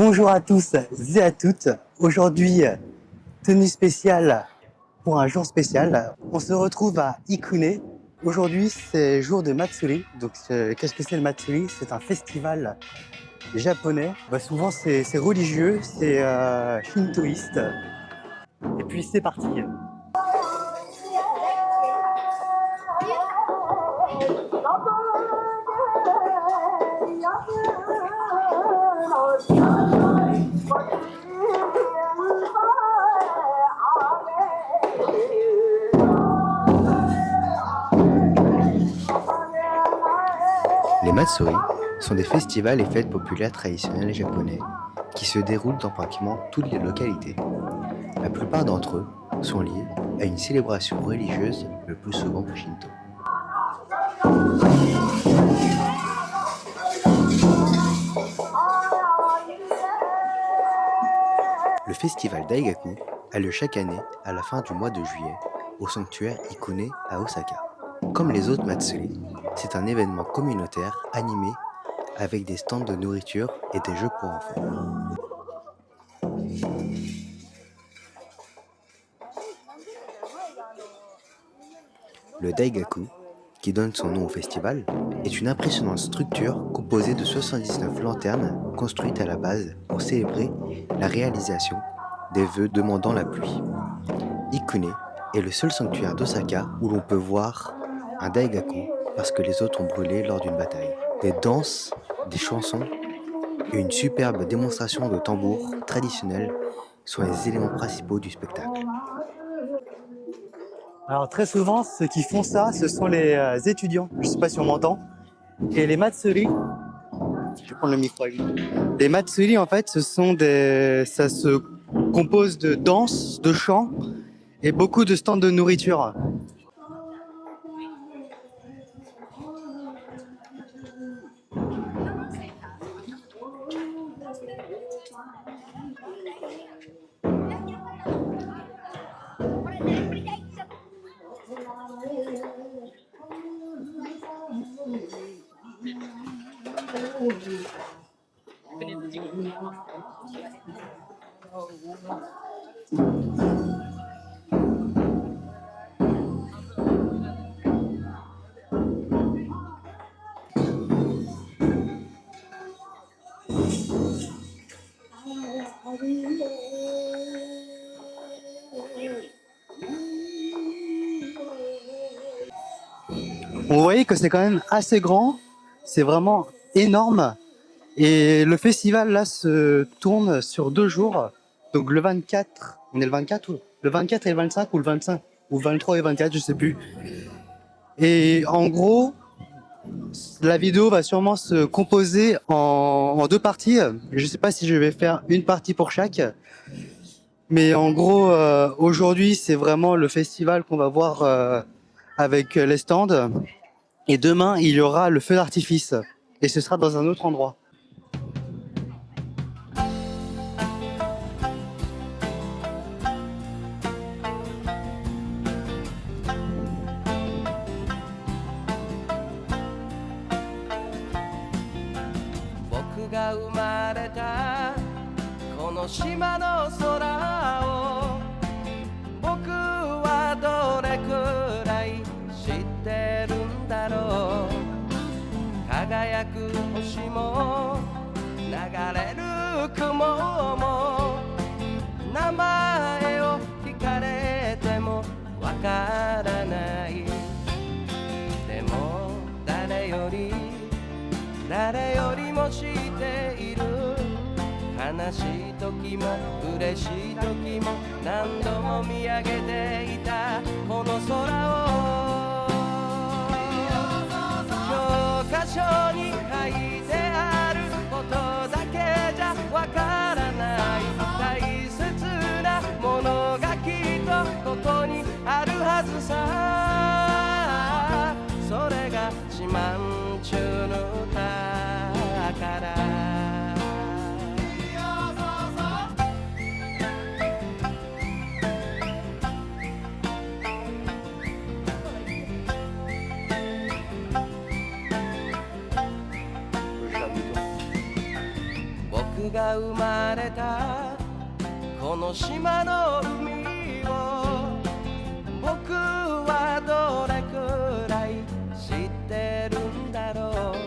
Bonjour à tous et à toutes. Aujourd'hui, tenue spéciale pour un jour spécial. On se retrouve à Ikune. Aujourd'hui, c'est jour de Matsuri. Donc, qu'est-ce que c'est le Matsuri? C'est un festival japonais. Souvent, c'est religieux, c'est shintoïste. Et puis, c'est parti. Les Matsuri sont des festivals et fêtes populaires traditionnelles japonais qui se déroulent dans pratiquement toutes les localités. La plupart d'entre eux sont liés à une célébration religieuse, le plus souvent Shinto. Le festival Daigaku a lieu chaque année à la fin du mois de juillet au sanctuaire Ikune à Osaka. Comme les autres Matsuri, c'est un événement communautaire animé avec des stands de nourriture et des jeux pour enfants. Le Daigaku, qui donne son nom au festival, est une impressionnante structure composée de 79 lanternes construites à la base pour célébrer la réalisation des vœux demandant la pluie. Ikune est le seul sanctuaire d'Osaka où l'on peut voir un Daigaku parce que les autres ont brûlé lors d'une bataille. Des danses, des chansons et une superbe démonstration de tambours traditionnels sont les éléments principaux du spectacle. Alors, très souvent, ceux qui font ça, ce sont les étudiants. Je ne sais pas si on m'entend. Et les Matsuri, je vais prendre le micro avec moi. Les Matsuri, en fait, ça se compose de danse, de chant et beaucoup de stands de nourriture. Vous voyez que c'est quand même assez grand, c'est vraiment énorme. Et le festival là se tourne sur 2 jours. Donc le 24, on est le 24 ou le 24 et le 25 ou le 25 ou 23 et 24, je sais plus. Et en gros, la vidéo va sûrement se composer en 2 parties. Je sais pas si je vais faire une partie pour chaque. Mais en gros, aujourd'hui, c'est vraiment le festival qu'on va voir avec les stands. Et demain, il y aura le feu d'artifice. Et ce sera dans un autre endroit. が生まれたこの島の海を僕はどれくらい知ってるんだろう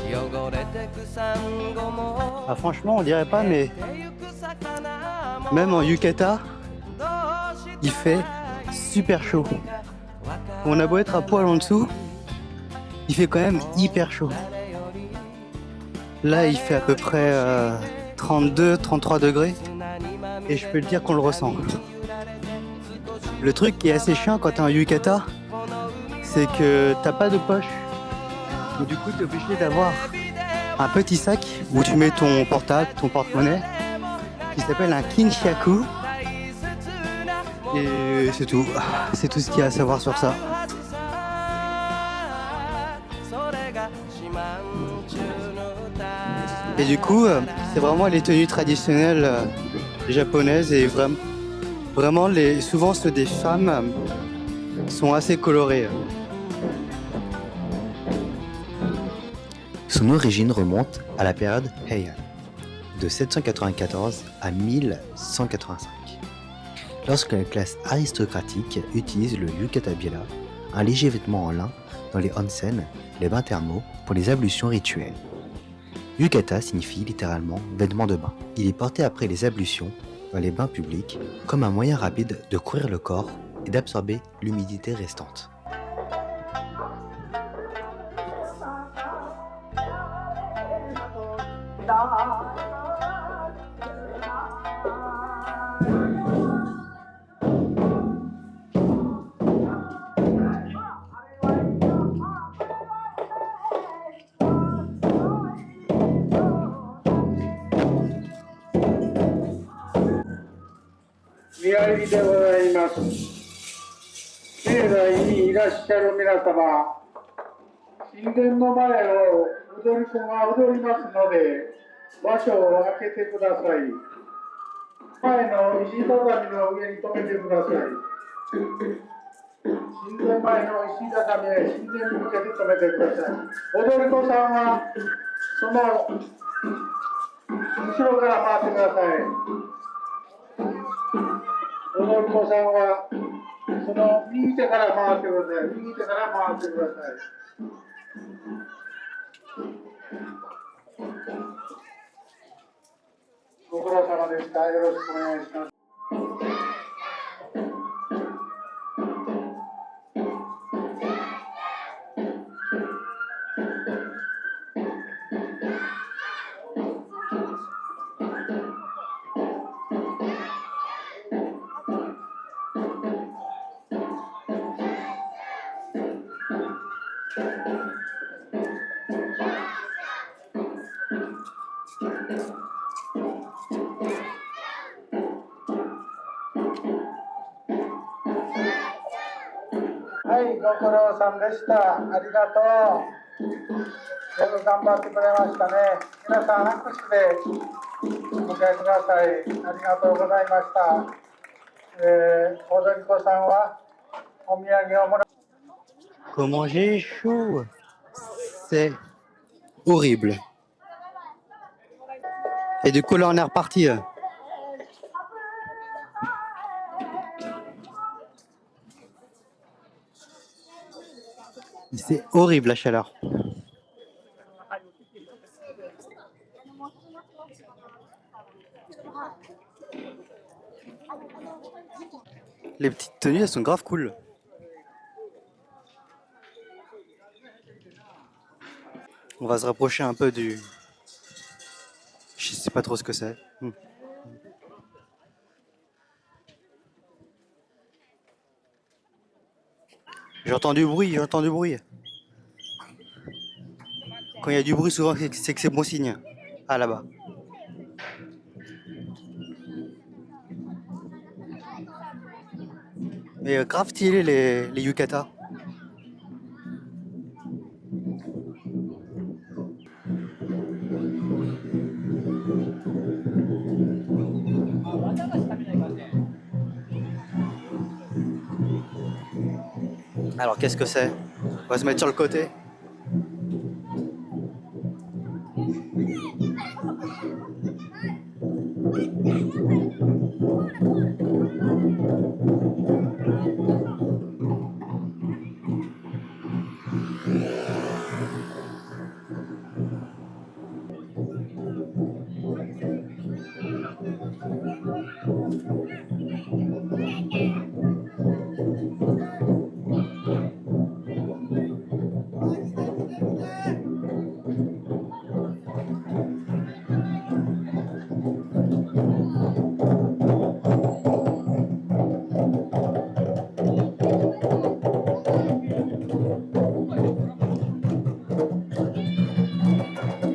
汚れてくサンゴも Ah, franchement, on dirait pas, mais même en Yucatan, il fait super chaud. On a beau être à poil en dessous, il fait quand même hyper chaud. Là, il fait à peu près 32-33 degrés et je peux te dire qu'on le ressent. Le truc qui est assez chiant quand t'es en Yucatan, c'est que t'as pas de poche. Et du coup, t'es obligé d'avoir un petit sac où tu mets ton portable, ton porte-monnaie, qui s'appelle un kinshaku. Et c'est tout. C'est tout ce qu'il y a à savoir sur ça. Et du coup, c'est vraiment les tenues traditionnelles japonaises et vraiment souvent ceux des femmes sont assez colorés. Son origine remonte à la période Heian, de 794 à 1185, lorsque la classe aristocratique utilise le yukata-biela, un léger vêtement en lin, dans les onsen, les bains thermaux, pour les ablutions rituelles. Yukata signifie littéralement vêtement de bain. Il est porté après les ablutions dans les bains publics comme un moyen rapide de couvrir le corps et d'absorber l'humidité restante. Comment j'ai chaud! C'est horrible. Et du coup, là, on est reparti. C'est horrible la chaleur. Les petites tenues, elles sont grave cool. On va se rapprocher un peu du... Je sais pas trop ce que c'est. J'entends du bruit, j'entends du bruit. Quand il y a du bruit, souvent, c'est que c'est bon signe. Ah, là-bas. Mais grave stylé les yukata. Alors qu'est-ce que c'est? On va se mettre sur le côté.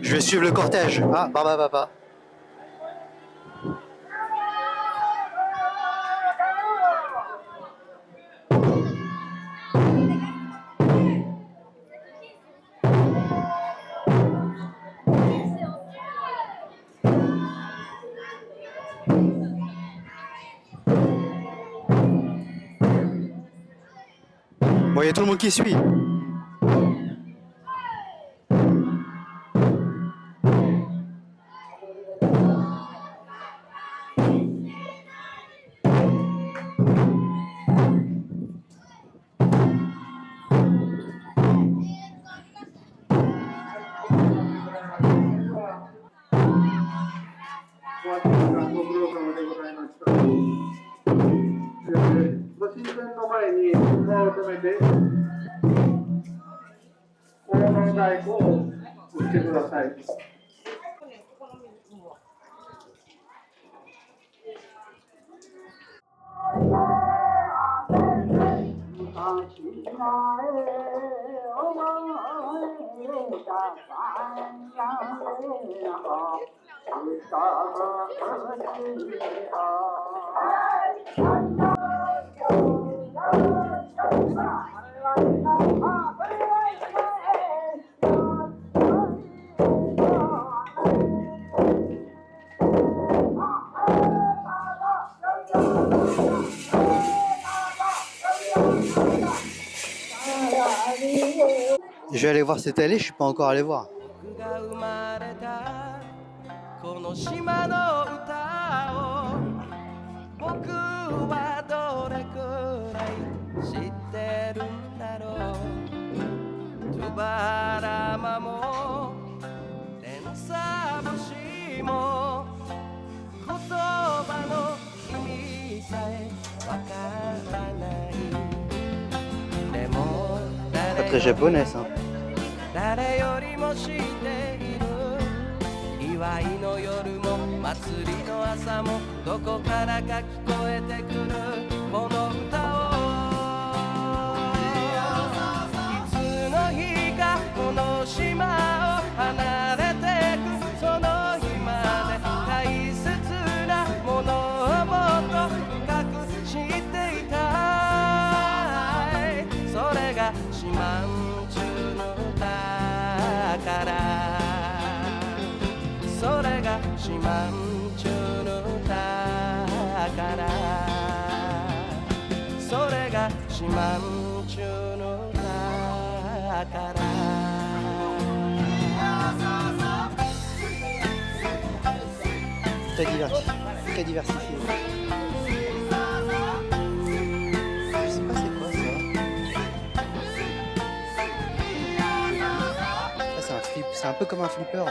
Je vais suivre le cortège. Ah, papa. Bon, il y a tout le monde qui suit. Je vais aller voir cette allée, je suis pas encore allé voir. 僕が生まれたこの島の歌を僕はどれくらい知ってるんだろうトゥバラマもテンサ節も言葉の意味さえわからないでも Pas très japonais ça. 誰よりも知っている祝いの夜も祭りの朝もどこからか聞こえてくるこの歌をいつの日かこの島を離れてくその日まで大切なものをもっと深く知っていたいそれが島中のそれが四万十の宝それが四万十の宝 Très diversifié. Je sais pas c'est quoi ça. Ça c'est un flip, c'est un peu comme un flipper.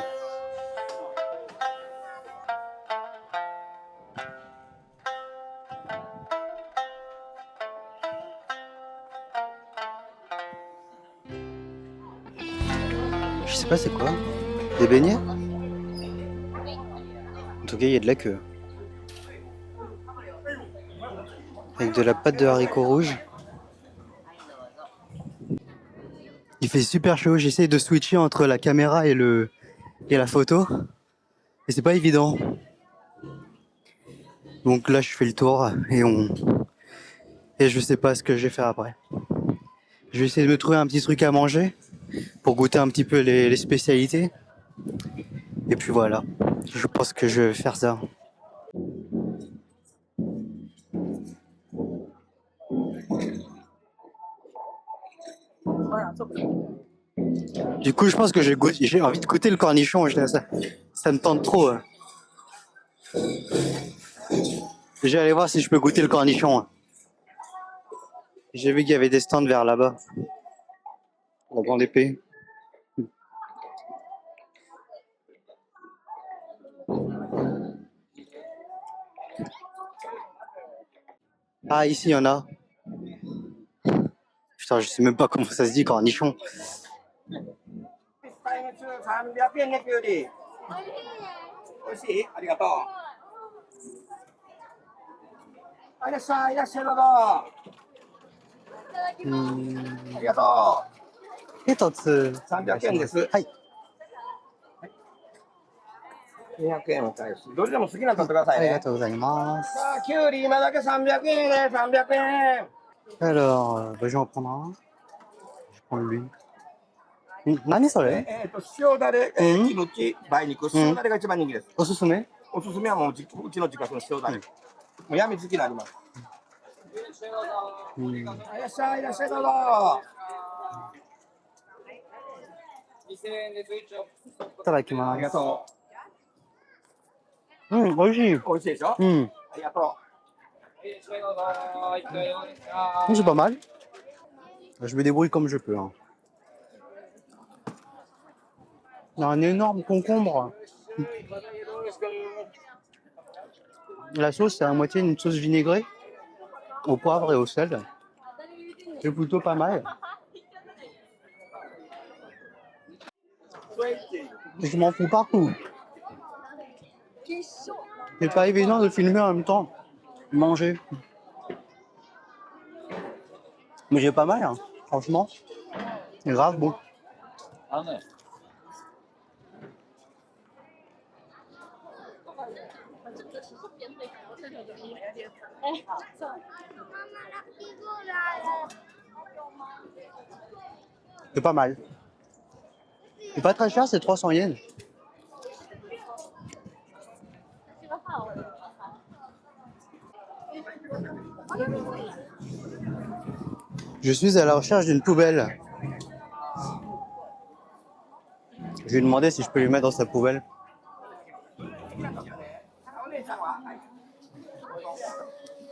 Je sais pas c'est quoi. Des beignets? En tout cas, il y a de la queue. Avec de la pâte de haricots rouges. Il fait super chaud, j'essaie de switcher entre la caméra et la photo. Et c'est pas évident. Donc là je fais le tour et je sais pas ce que je vais faire après. Je vais essayer de me trouver un petit truc à manger pour goûter un petit peu les spécialités. Et puis voilà, je pense que je vais faire ça. Du coup, je pense que j'ai envie de goûter le cornichon. Ça me tente trop. Je vais aller voir si je peux goûter le cornichon. J'ai vu qu'il y avait des stands vers là-bas. La grande épée. Ah, ici, il y en a. Putain, je sais même pas comment ça se dit, cornichon. 300円ね、きゅうり。美味しい？ありがとう。いらっしゃい、いらっしゃい、どうぞ。ありがと一つ。う。300円です。はい。 200円を返し、どれでも好きなの取ってくださいね。ありがとうございます。さあ、きゅうり今だけ300円で300円。Alors, je vais en prendre un. Je vais prendre lui. 何それ？塩だれ、キムチ、梅肉、塩だれが一番人気です。おすすめ？おすすめはもううちの自家の塩だれ。もうやみつきになります。いらっしゃい、いらっしゃい、どうぞ。いただきます。ありがと美味しい。う。美味しいでしょ？ありがと C'est pas mal. Je me débrouille comme je peux. Hein. Il y a un énorme concombre. La sauce, c'est à moitié une sauce vinaigrée au poivre et au sel. C'est plutôt pas mal. Je m'en fous partout. C'est pas évident de filmer en même temps. Manger. Mais j'ai pas mal, hein. Franchement. C'est grave bon. C'est pas mal. C'est pas très cher, c'est 300 yens. Je suis à la recherche d'une poubelle. Je lui ai demandé si je peux lui mettre dans sa poubelle.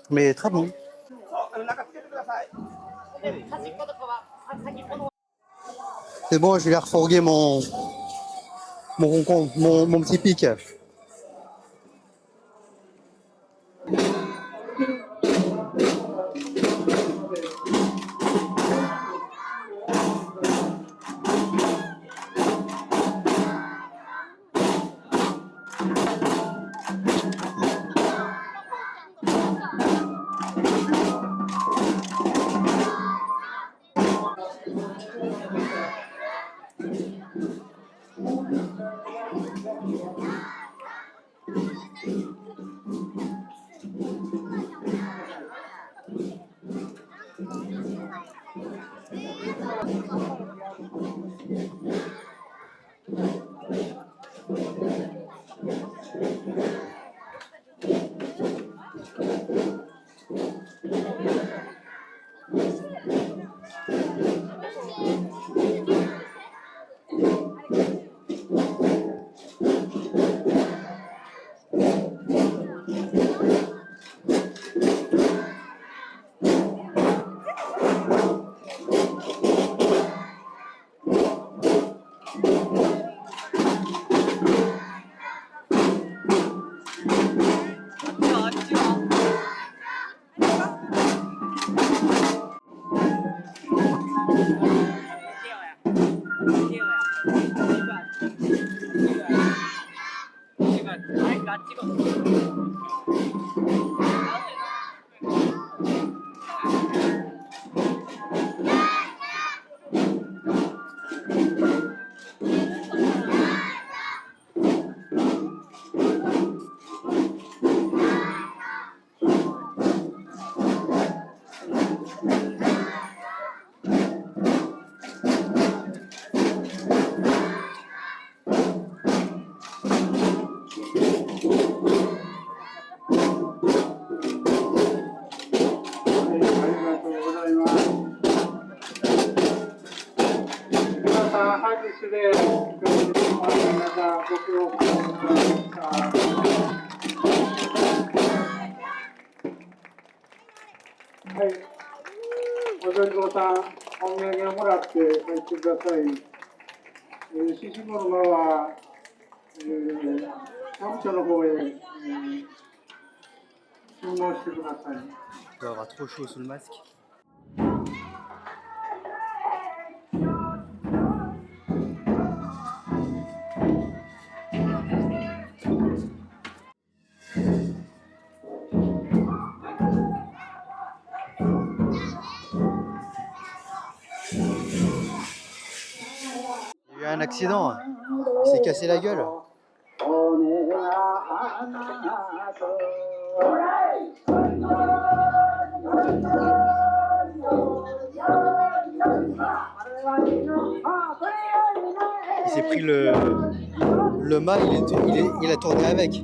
Mais très bon. C'est bon, je vais refourguer mon petit pic. 鳥蔵さん、お土産をもらって帰ってください。獅子の馬は、サムショの方へ、注文してください。Il doit avoir trop chaud sous le masque. Il y a eu un accident. Il s'est cassé la gueule. Il s'est pris le mât, il a tourné avec.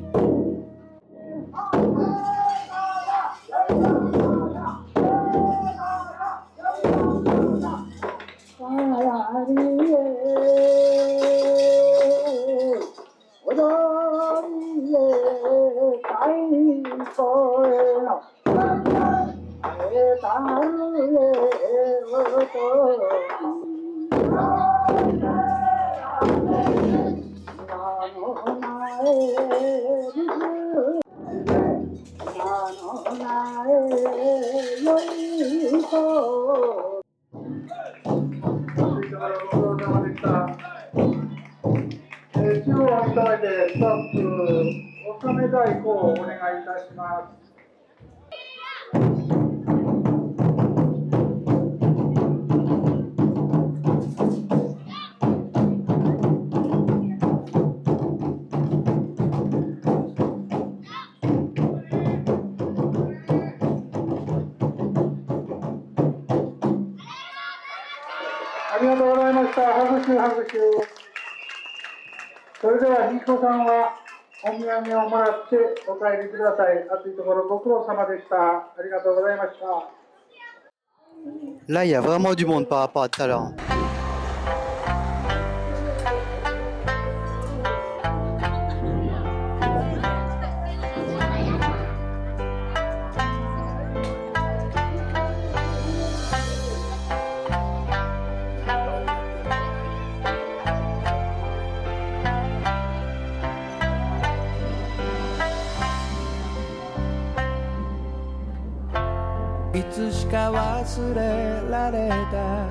Là, il y a vraiment du monde par rapport à tout à l'heure. «いつしか忘れられた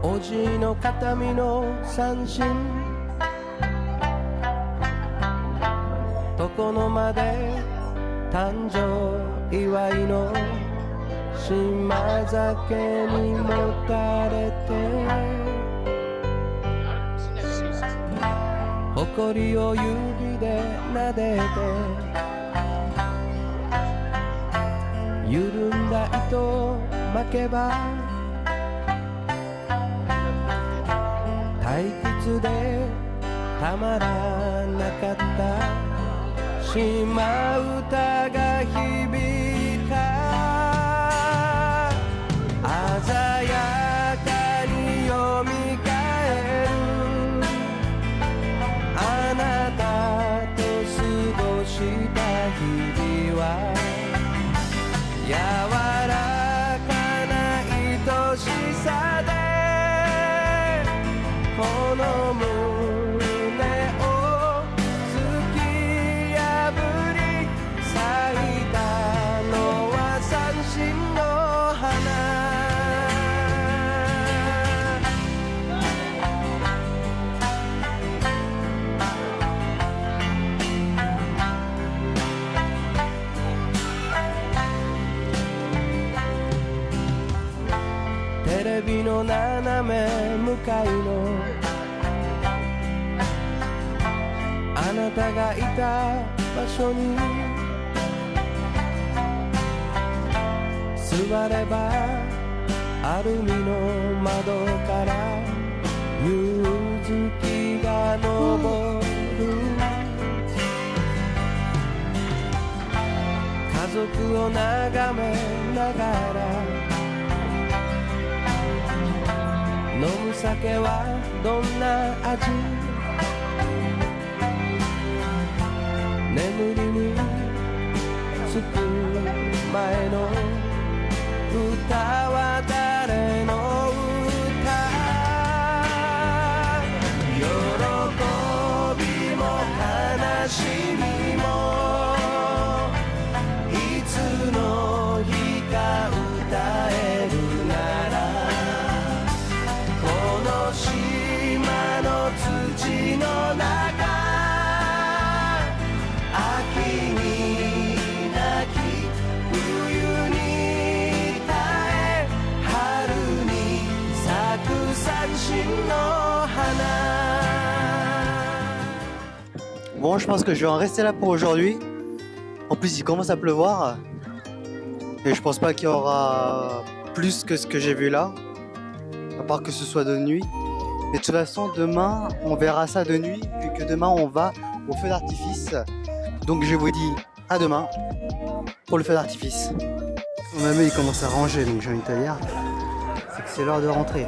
おじいの形見の三振」「床の間で誕生祝いの島酒にもたれて」「誇りを指で撫でて」緩んだ糸巻けば退屈でたまらなかった島唄が響いた鮮やかによみがえるあなたと過ごした日々は柔らかな愛しさでこの胸を突き破り咲いたのは三振の花テレビの斜め向かいのあなたがいた場所に座ればアルミの窓から夕月が昇る家族を眺めながら飲む酒はどんな味眠りにつく前の歌は誰の歌喜びも悲しみもいつの日か歌えるならこの島の土の中秋に泣き冬に耐え春に咲く三振の花 Bon, je pense que je vais en rester là pour aujourd'hui. En plus, il commence à pleuvoir. Et je pense pas qu'il y aura plus que ce que j'ai vu là. À part que ce soit de nuit. Mais de toute façon, demain, on verra ça de nuit. Vu que demain, on va au feu d'artifice. Donc, je vous dis à demain pour le feu d'artifice. Mon ami, il commence à ranger. Donc, j'ai envie de dire, c'est que c'est l'heure de rentrer.